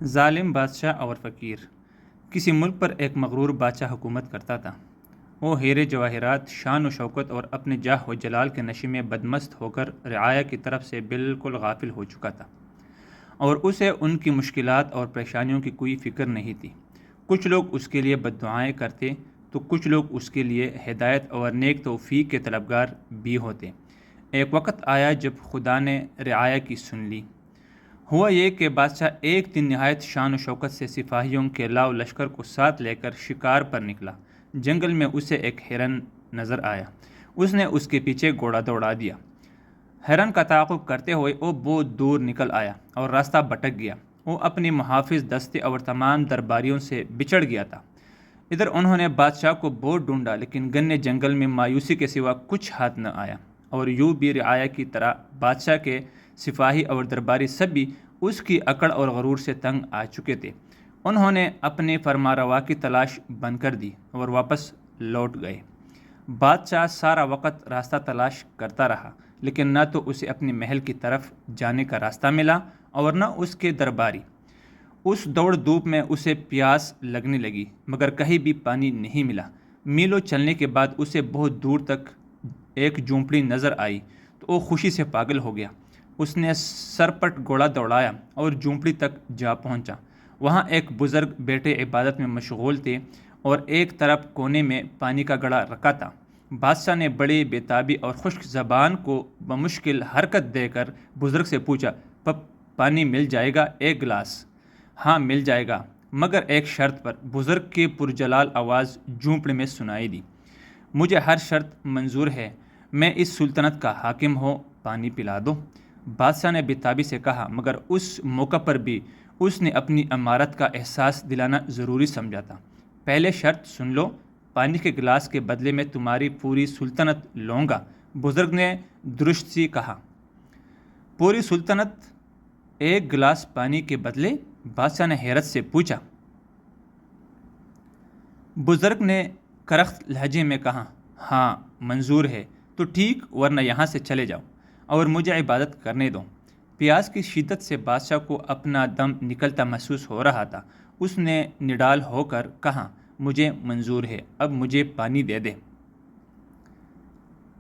ظالم بادشاہ اور فقیر۔ کسی ملک پر ایک مغرور بادشاہ حکومت کرتا تھا۔ وہ ہیرے جواہرات، شان و شوکت اور اپنے جاہ و جلال کے نشے میں بدمست ہو کر رعایا کی طرف سے بالکل غافل ہو چکا تھا، اور اسے ان کی مشکلات اور پریشانیوں کی کوئی فکر نہیں تھی۔ کچھ لوگ اس کے لیے بد دعائیں کرتے تو کچھ لوگ اس کے لیے ہدایت اور نیک توفیق کے طلبگار بھی ہوتے۔ ایک وقت آیا جب خدا نے رعایا کی سن لی۔ ہوا یہ کہ بادشاہ ایک دن نہایت شان و شوکت سے سپاہیوں کے لاؤ لشکر کو ساتھ لے کر شکار پر نکلا۔ جنگل میں اسے ایک ہرن نظر آیا۔ اس نے اس کے پیچھے گھوڑا دوڑا دیا۔ ہرن کا تعاقب کرتے ہوئے وہ بہت دور نکل آیا اور راستہ بھٹک گیا۔ وہ اپنی محافظ دستے اور تمام درباریوں سے بچھڑ گیا تھا۔ ادھر انہوں نے بادشاہ کو بہت ڈھونڈا، لیکن گھنے جنگل میں مایوسی کے سوا کچھ ہاتھ نہ آیا، اور یوں بھی رعایا کی طرح بادشاہ کے سپاہی اور درباری سب بھی اس کی اکڑ اور غرور سے تنگ آ چکے تھے۔ انہوں نے اپنے فرمانروا کی تلاش بند کر دی اور واپس لوٹ گئے۔ بادشاہ سارا وقت راستہ تلاش کرتا رہا، لیکن نہ تو اسے اپنے محل کی طرف جانے کا راستہ ملا اور نہ اس کے درباری۔ اس دوڑ دھوپ میں اسے پیاس لگنے لگی، مگر کہیں بھی پانی نہیں ملا۔ میلوں چلنے کے بعد اسے بہت دور تک ایک جھونپڑی نظر آئی تو وہ خوشی سے پاگل ہو گیا۔ اس نے سرپٹ گھوڑا دوڑایا اور جھونپڑی تک جا پہنچا۔ وہاں ایک بزرگ بیٹے عبادت میں مشغول تھے اور ایک طرف کونے میں پانی کا گھڑا رکھا تھا۔ بادشاہ نے بڑی بےتابی اور خشک زبان کو بمشکل حرکت دے کر بزرگ سے پوچھا، پانی مل جائے گا؟ ایک گلاس؟ ہاں مل جائے گا، مگر ایک شرط پر۔ بزرگ کی پرجلال آواز جھونپڑی میں سنائی دی، مجھے ہر شرط منظور ہے، میں اس سلطنت کا حاکم ہوں، پانی پلا دو۔ بادشاہ نے بےتابی سے کہا، مگر اس موقع پر بھی اس نے اپنی امارت کا احساس دلانا ضروری سمجھا تھا۔ پہلے شرط سن لو، پانی کے گلاس کے بدلے میں تمہاری پوری سلطنت لوں گا۔ بزرگ نے درست سی کہا، پوری سلطنت ایک گلاس پانی کے بدلے؟ بادشاہ نے حیرت سے پوچھا۔ بزرگ نے کرخت لہجے میں کہا، ہاں منظور ہے تو ٹھیک، ورنہ یہاں سے چلے جاؤ اور مجھے عبادت کرنے دو۔ پیاس کی شدت سے بادشاہ کو اپنا دم نکلتا محسوس ہو رہا تھا۔ اس نے نڈال ہو کر کہا، مجھے منظور ہے، اب مجھے پانی دے دے۔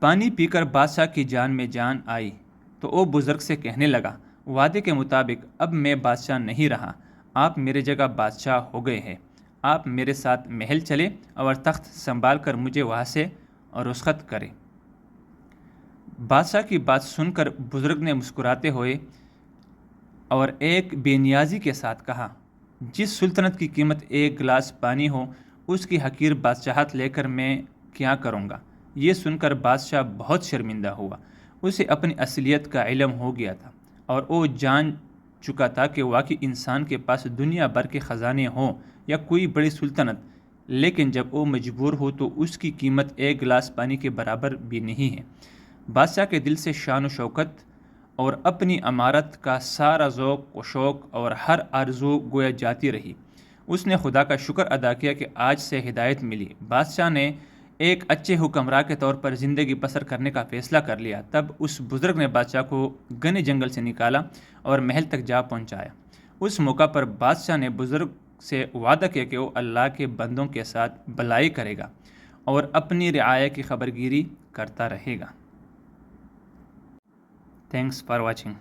پانی پی کر بادشاہ کی جان میں جان آئی تو وہ بزرگ سے کہنے لگا، وعدے کے مطابق اب میں بادشاہ نہیں رہا، آپ میرے جگہ بادشاہ ہو گئے ہیں۔ آپ میرے ساتھ محل چلے اور تخت سنبھال کر مجھے وہاں سے رخصت کریں۔ بادشاہ کی بات سن کر بزرگ نے مسکراتے ہوئے اور ایک بے نیازی کے ساتھ کہا، جس سلطنت کی قیمت ایک گلاس پانی ہو، اس کی حقیر بادشاہت لے کر میں کیا کروں گا؟ یہ سن کر بادشاہ بہت شرمندہ ہوا۔ اسے اپنی اصلیت کا علم ہو گیا تھا اور وہ جان چکا تھا کہ واقعی انسان کے پاس دنیا بھر کے خزانے ہوں یا کوئی بڑی سلطنت، لیکن جب وہ مجبور ہو تو اس کی قیمت ایک گلاس پانی کے برابر بھی نہیں ہے۔ بادشاہ کے دل سے شان و شوکت اور اپنی امارت کا سارا ذوق و شوق اور ہر آرزو گویا جاتی رہی۔ اس نے خدا کا شکر ادا کیا کہ آج سے ہدایت ملی۔ بادشاہ نے ایک اچھے حکمراں کے طور پر زندگی بسر کرنے کا فیصلہ کر لیا۔ تب اس بزرگ نے بادشاہ کو گھنے جنگل سے نکالا اور محل تک جا پہنچایا۔ اس موقع پر بادشاہ نے بزرگ سے وعدہ کیا کہ وہ اللہ کے بندوں کے ساتھ بھلائی کرے گا اور اپنی رعایا کی خبرگیری کرتا رہے گا۔ Thanks for watching.